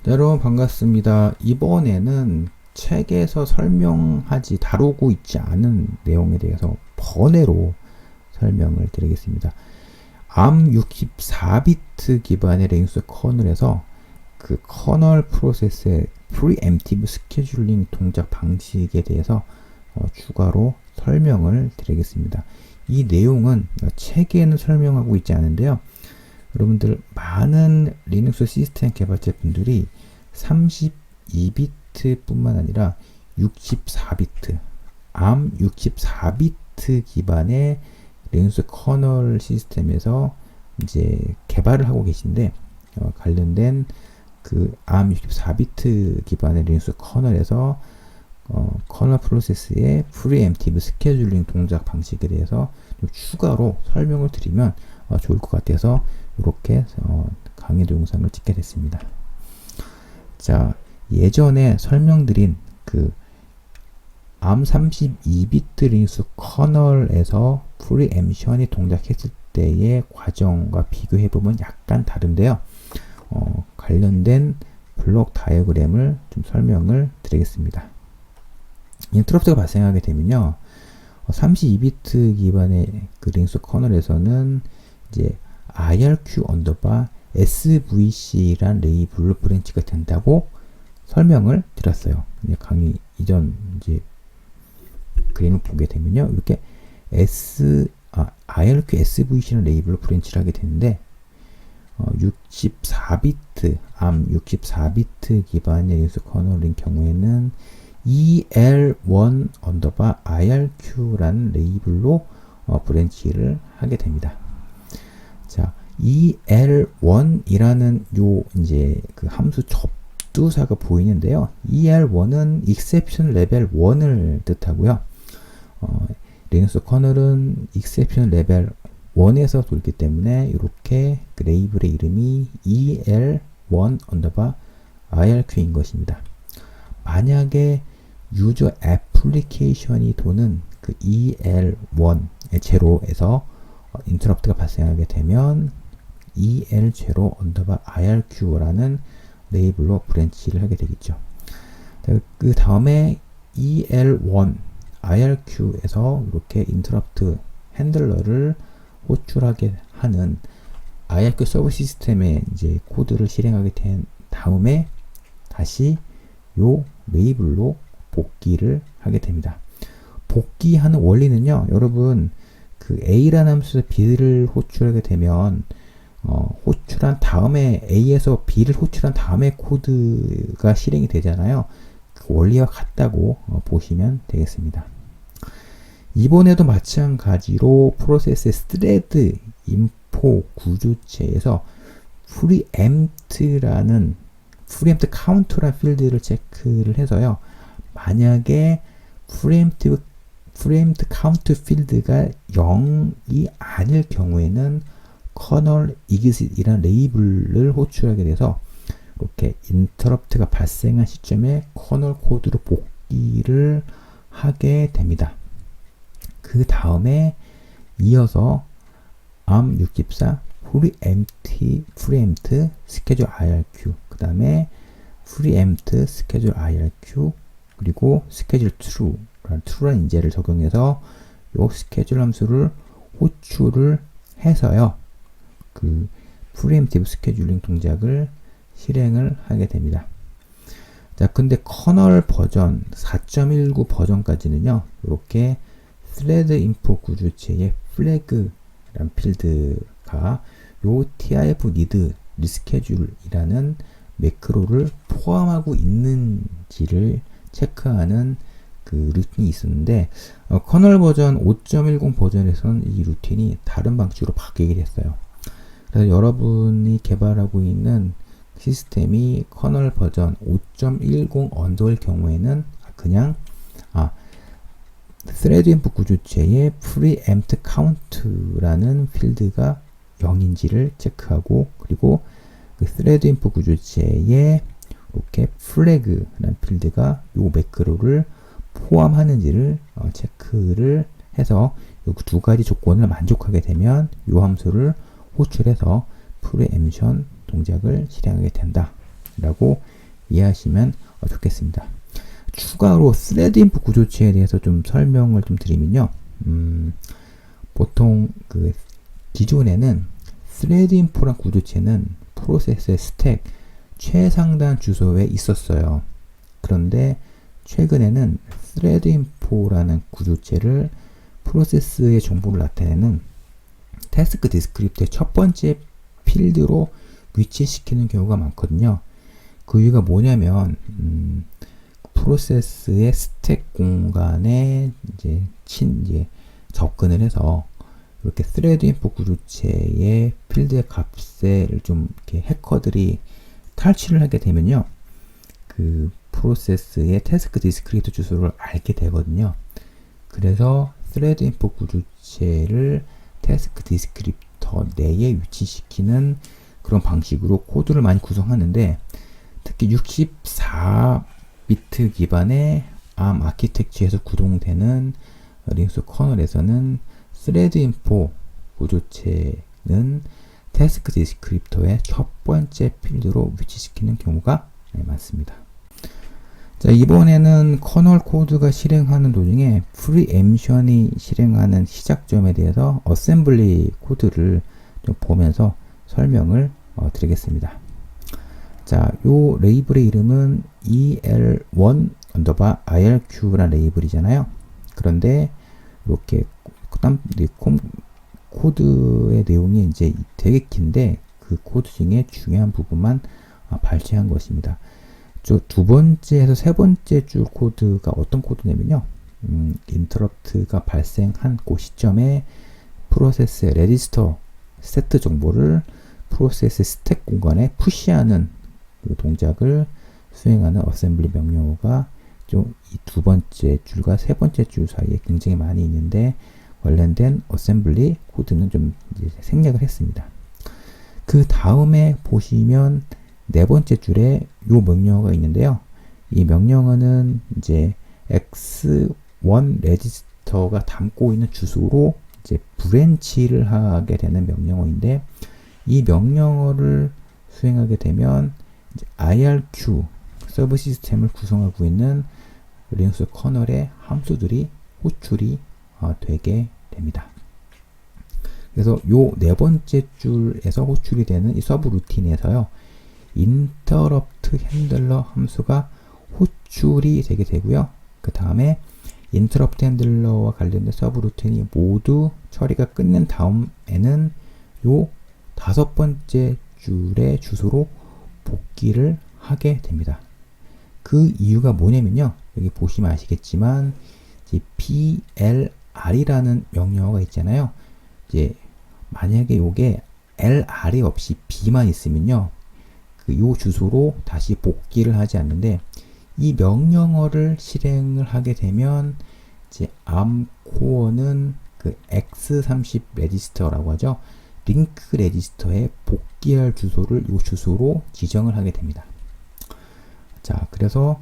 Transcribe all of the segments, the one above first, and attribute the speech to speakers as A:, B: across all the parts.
A: 여러분 반갑습니다. 이번에는 책에서 다루고 있지 않은 내용에 대해서 번외로 설명을 드리겠습니다. ARM64비트 기반의 리눅스 커널에서 그 커널 프로세스의 프리엠프티브 스케줄링 동작 방식에 대해서 추가로 설명을 드리겠습니다. 이 내용은 책에는 설명하고 있지 않은데요. 여러분들 많은 리눅스 시스템 개발자분들이 32비트 뿐만 아니라 64비트, ARM 64비트 기반의 리눅스 커널 시스템에서 이제 개발을 하고 계신데 관련된 그 ARM 64비트 기반의 리눅스 커널에서 커널 프로세스의 프리엠프티브 스케줄링 동작 방식에 대해서 좀 추가로 설명을 드리면 좋을 것 같아서 이렇게 강의 동영상을 찍게 됐습니다. 자, 예전에 설명드린 그 ARM 32비트 리눅스 커널에서 프리엠션이 동작했을 때의 과정과 비교해보면 약간 다른데요. 관련된 블록 다이어그램을 좀 설명을 드리겠습니다. 인터럽트가 발생하게 되면요. 32비트 기반의 그 리눅스 커널에서는 이제 IRQ 언더바 SVC란 레이블로 브랜치가 된다고 설명을 드렸어요. 강의 이전 이제 그림을 보게 되면요. 이렇게 IRQ SVC라는 레이블로 브랜치를 하게 되는데 64비트, ARM 64비트 기반의 리눅스 커널인 경우에는 EL1 언더바 IRQ라는 레이블로 브랜치를 하게 됩니다. 자, EL1이라는 요 이제 그 함수 접두사가 보이는데요. EL1은 exception level 1을 뜻하고요. 리눅스 커널은 exception level 1에서 돌기 때문에 이렇게 그 레이블의 이름이 EL1 언더바 IRQ인 것입니다. 만약에 유저 애플리케이션이 도는 그 EL1의 제로에서 인터럽트가 발생하게 되면 EL0 언더바 IRQ라는 레이블로 브랜치를 하게 되겠죠. 그 다음에 EL1 IRQ에서 이렇게 인터럽트 핸들러를 호출하게 하는 IRQ 서브 시스템의 이제 코드를 실행하게 된 다음에 다시 요 레이블로 복귀를 하게 됩니다. 복귀하는 원리는요, 여러분 그 A라는 함수에서 B를 호출하게 되면 호출한 다음에 A에서 B를 호출한 다음에 코드가 실행이 되잖아요. 그 원리와 같다고 보시면 되겠습니다. 이번에도 마찬가지로 프로세스의 스레드 인포 구조체에서 프리엠프트 카운트라는 필드를 체크를 해서요. 만약에 프리엠프트 카운트 필드가 0이 아닐 경우에는 커널 exit이라는 레이블을 호출하게 돼서 이렇게 인터럽트가 발생한 시점에 커널 코드로 복귀를 하게 됩니다. 그 다음에 이어서 ARM64 프리엠프트 스케줄 IRQ, 그 다음에 프리엠프트 스케줄 IRQ, 그리고 스케줄 true라는 인재를 적용해서 요 스케줄 함수를 호출을 해서요. 그 프리엠프티브 스케줄링 동작을 실행을 하게 됩니다. 자, 근데 커널 버전 4.19 버전까지는요. 이렇게 thread info 구조체의 flag라는 필드가 요 TIF need reschedule이라는 매크로를 포함하고 있는지를 체크하는 그 루틴이 있었는데 커널 버전 5.10 버전에서는 이 루틴이 다른 방식으로 바뀌게 됐어요. 그래서 여러분이 개발하고 있는 시스템이 커널 버전 5.10 언더일 경우에는 그냥 thread input 구조체의 preempt count라는 필드가 0인지를 체크하고, 그리고 그 thread input 구조체에 이렇게 flag라는 필드가 요 매크로를 포함하는지를 체크를 해서 이 두 가지 조건을 만족하게 되면 이 함수를 호출해서 프리엠션 동작을 실행하게 된다 라고 이해하시면 좋겠습니다. 추가로 thread input 구조체에 대해서 좀 설명을 좀 드리면요. 보통 그 기존에는 thread input란 구조체는 프로세스의 스택 최상단 주소에 있었어요. 그런데 최근에는 thread info라는 구조체를 프로세스의 정보를 나타내는 태스크 디스크립트의 첫 번째 필드로 위치시키는 경우가 많거든요. 그 이유가 뭐냐면 프로세스의 스택 공간에 이제 접근을 해서 이렇게 thread info 구조체의 필드의 값을 좀 이렇게 해커들이 탈취를 하게 되면요. 그 프로세스의 태스크 디스크립트 주소를 알게 되거든요. 그래서 thread info 구조체를 태스크 디스크립터 내에 위치시키는 그런 방식으로 코드를 많이 구성하는데, 특히 64비트 기반의 ARM 아키텍처에서 구동되는 리눅스 커널에서는 thread info 구조체는 태스크 디스크립터의 첫 번째 필드로 위치시키는 경우가 많습니다. 자, 이번에는 커널 코드가 실행하는 도중에 프리엠션이 실행하는 시작점에 대해서 어셈블리 코드를 좀 보면서 설명을 드리겠습니다. 자, 요 레이블의 이름은 EL1 언더바 IRQ라는 레이블이잖아요. 그런데 이렇게 코드의 내용이 이제 되게 긴데 그 코드 중에 중요한 부분만 발췌한 것입니다. 두 번째에서 세 번째 줄 코드가 어떤 코드냐면요. 인터럽트가 발생한 그 시점에 프로세스의 레지스터 세트 정보를 프로세스 스택 공간에 푸시하는 그 동작을 수행하는 어셈블리 명령어가 좀 이 두 번째 줄과 세 번째 줄 사이에 굉장히 많이 있는데, 관련된 어셈블리 코드는 좀 이제 생략을 했습니다. 그 다음에 보시면 네 번째 줄에 요 명령어가 있는데요. 이 명령어는 이제 x1 레지스터가 담고 있는 주소로 이제 브랜치를 하게 되는 명령어인데, 이 명령어를 수행하게 되면 이제 IRQ 서브 시스템을 구성하고 있는 리눅스 커널의 함수들이 호출이 되게 됩니다. 그래서 요 네 번째 줄에서 호출이 되는 이 서브 루틴에서요, 인터럽트 핸들러 함수가 호출이 되게 되고요. 그 다음에 인터럽트 핸들러와 관련된 서브 루틴이 모두 처리가 끝낸 다음에는 요 다섯 번째 줄의 주소로 복귀를 하게 됩니다. 그 이유가 뭐냐면요. 여기 보시면 아시겠지만 이제 PLR이라는 명령어가 있잖아요. 이제 만약에 요게 LR이 없이 B만 있으면요, 요 주소로 다시 복귀를 하지 않는데, 이 명령어를 실행을 하게 되면 이제 ARM 코어는 그 X30 레지스터라고 하죠. 링크 레지스터에 복귀할 주소를 요 주소로 지정을 하게 됩니다. 자, 그래서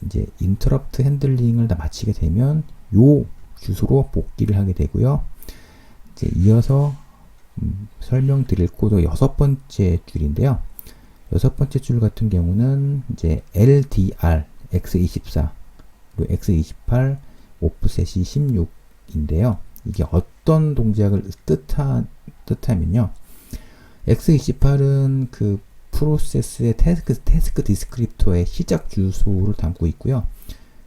A: 이제 인터럽트 핸들링을 다 마치게 되면 요 주소로 복귀를 하게 되고요. 이제 이어서 설명드릴 코드 여섯 번째 줄인데요. 여섯 번째 줄 같은 경우는 이제 LDR X24 그리고 X28 오프셋이 16인데요. 이게 어떤 동작을 뜻하면요. X28은 그 프로세스의 태스크 디스크립터의 시작 주소를 담고 있고요.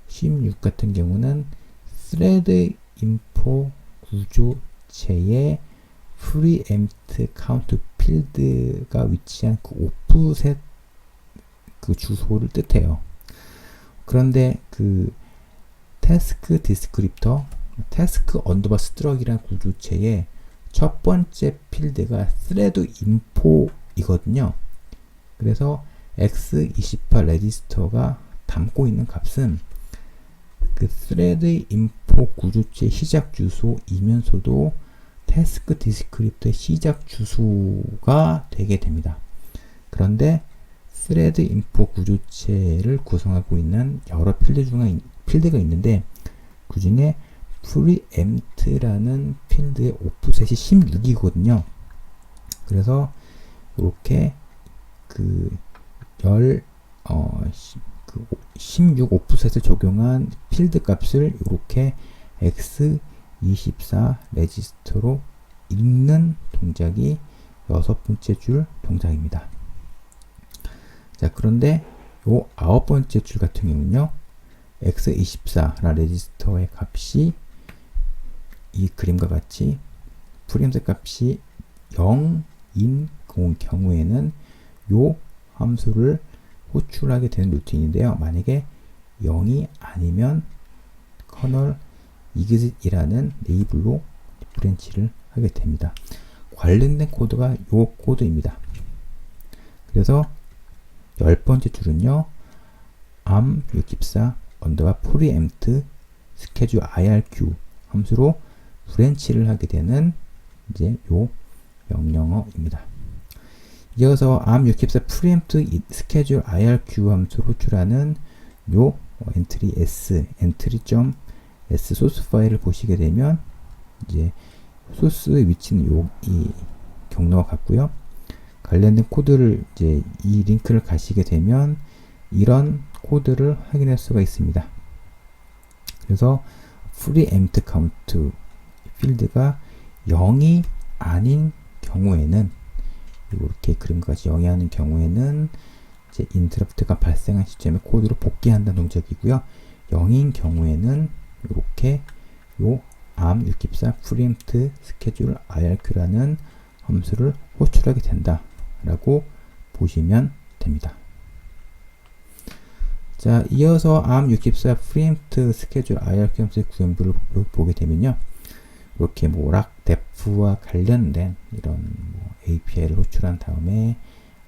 A: 16 같은 경우는 thread info 구조체의 preempt count 필드가 위치한 그 오프셋 그 주소를 뜻해요. 그런데 그 태스크 디스크립터 태스크 언더바 스트럭이라는 구조체의 첫 번째 필드가 thread info이거든요. 그래서 X28 레지스터가 담고 있는 값은 그 thread info 구조체 시작 주소이면서도 태스크 디스크립터의 시작 주소가 되게 됩니다. 그런데 thread info 구조체를 구성하고 있는 여러 필드가 있는데, 그 중에 preempt라는 필드의 오프셋이 16이거든요. 그래서 이렇게 그 16 오프셋을 적용한 필드 값을 이렇게 x24 레지스터로 읽는 동작이 여섯 번째 줄 동작입니다. 자, 그런데 요 아홉 번째 줄 같은 경우는요, x24라 레지스터의 값이 이 그림과 같이 프리엠트 값이 0인 경우에는 요 함수를 호출하게 되는 루틴인데요. 만약에 0이 아니면 커널 exit이라는 레이블로 브랜치를 하게 됩니다. 관련된 코드가 요 코드입니다. 그래서 10번째 줄은요, arm64 언더바 preempt schedule irq 함수로 브랜치를 하게 되는 이제 요 명령어입니다. 이어서 arm64 preempt schedule irq 함수로 호출하는 요 엔트리 s entry.s 소스 파일을 보시게 되면 이제 소스 위치는 이 경로와 같고요. 관련된 코드를 이제 이 링크를 가시게 되면 이런 코드를 확인할 수가 있습니다. 그래서 preempt count 필드가 0이 아닌 경우에는 이렇게 그림과 같이 0이 아닌 경우에는 이제 인터럽트가 발생한 시점에 코드를 복귀한다는 동작이고요. 0인 경우에는 이렇게 요 arm64 preempt schedule irq라는 함수를 호출하게 된다 라고 보시면 됩니다. 자, 이어서 arm64 preempt schedule irq 함수의 구현부를 보게 되면요, 이렇게 락 def와 관련된 이런 API를 호출한 다음에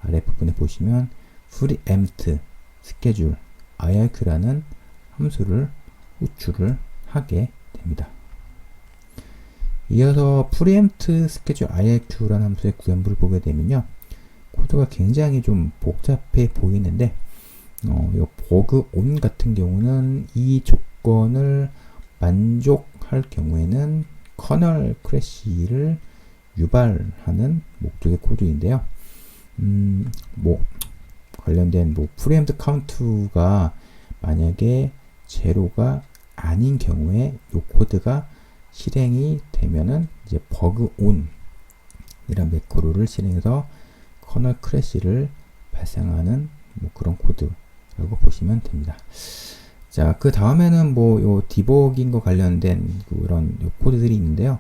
A: 아랫부분에 보시면 preempt schedule irq라는 함수를 호출을 하게 됩니다. 이어서 preempt schedule irq라는 함수의 구현부를 보게 되면요, 코드가 굉장히 좀 복잡해 보이는데 요 버그 온 같은 경우는 이 조건을 만족할 경우에는 커널 크래시를 유발하는 목적의 코드인데요. 관련된 preempt count가 만약에 제로가 아닌 경우에 이 코드가 실행이 되면은 이제 버그 온이란 매크로를 실행해서 커널 크래시를 발생하는 그런 코드라고 보시면 됩니다. 자, 그 다음에는 요 디버깅과 관련된 그런 코드들이 있는데요.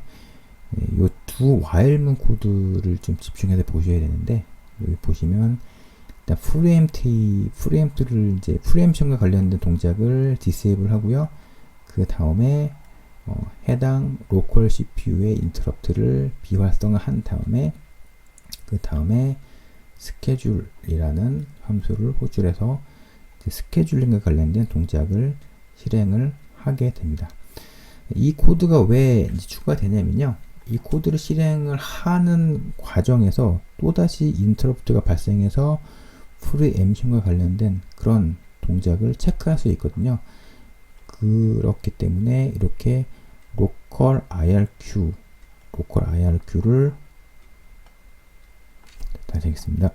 A: 요 두 while문 코드를 좀 집중해서 보셔야 되는데, 여기 보시면 일단 preempt를 이제 preemption과 관련된 동작을 disable 하고요. 그 다음에 해당 로컬 CPU의 인터럽트를 비활성화한 다음에 그 다음에 schedule이라는 함수를 호출해서 스케줄링과 관련된 동작을 실행을 하게 됩니다. 이 코드가 왜 추가되냐면요, 이 코드를 실행을 하는 과정에서 또다시 인터럽트가 발생해서 프리엠션과 관련된 그런 동작을 체크할 수 있거든요. 그렇기 때문에 이렇게 local IRQ를 다시 하겠습니다.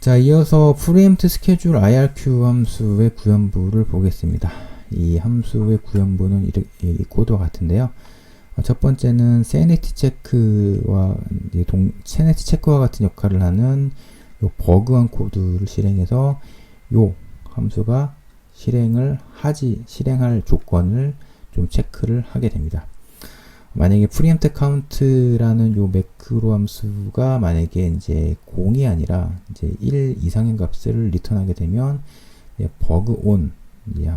A: 자, 이어서 preempt schedule IRQ 함수의 구현부를 보겠습니다. 이 함수의 구현부는 이 코드와 같은데요. 첫 번째는 sanity 체크와 같은 역할을 하는 요 버그한 코드를 실행해서 요 함수가 실행할 조건을 좀 체크를 하게 됩니다. 만약에 preempt count라는 요 매크로 함수가 만약에 이제 0이 아니라 이제 1 이상의 값을 리턴하게 되면 버그 온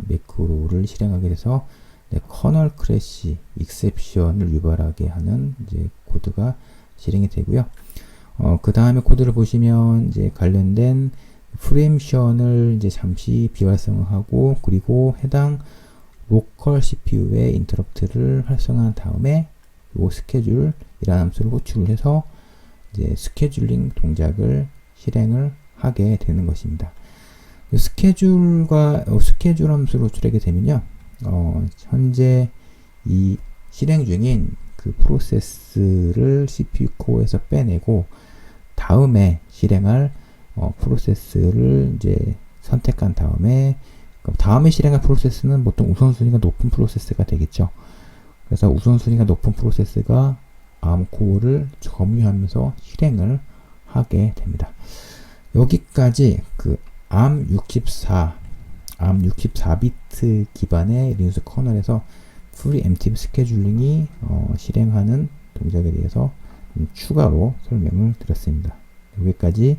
A: 매크로를 실행하게 돼서 커널 크래시 익셉션을 유발하게 하는 이제 코드가 실행이 되고요. 그 다음에 코드를 보시면 이제 관련된 프리엠션을 이제 잠시 비활성화하고 그리고 해당 로컬 CPU의 인터럽트를 활성화한 다음에 요 스케줄이라는 함수를 호출을 해서 이제 스케줄링 동작을 실행을 하게 되는 것입니다. 스케줄 함수를 호출하게 되면요, 현재 이 실행 중인 그 프로세스를 CPU 코어에서 빼내고 다음에 실행할 프로세스를 이제 선택한 다음에 다음에 실행할 프로세스는 보통 우선순위가 높은 프로세스가 되겠죠. 그래서 우선순위가 높은 프로세스가 ARM 코어를 점유하면서 실행을 하게 됩니다. 여기까지 그 ARM 64비트 기반의 리눅스 커널에서 프리엠프티브 스케줄링이 실행하는 동작에 대해서 추가로 설명을 드렸습니다. 여기까지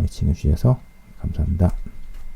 A: 시청해 주셔서 감사합니다.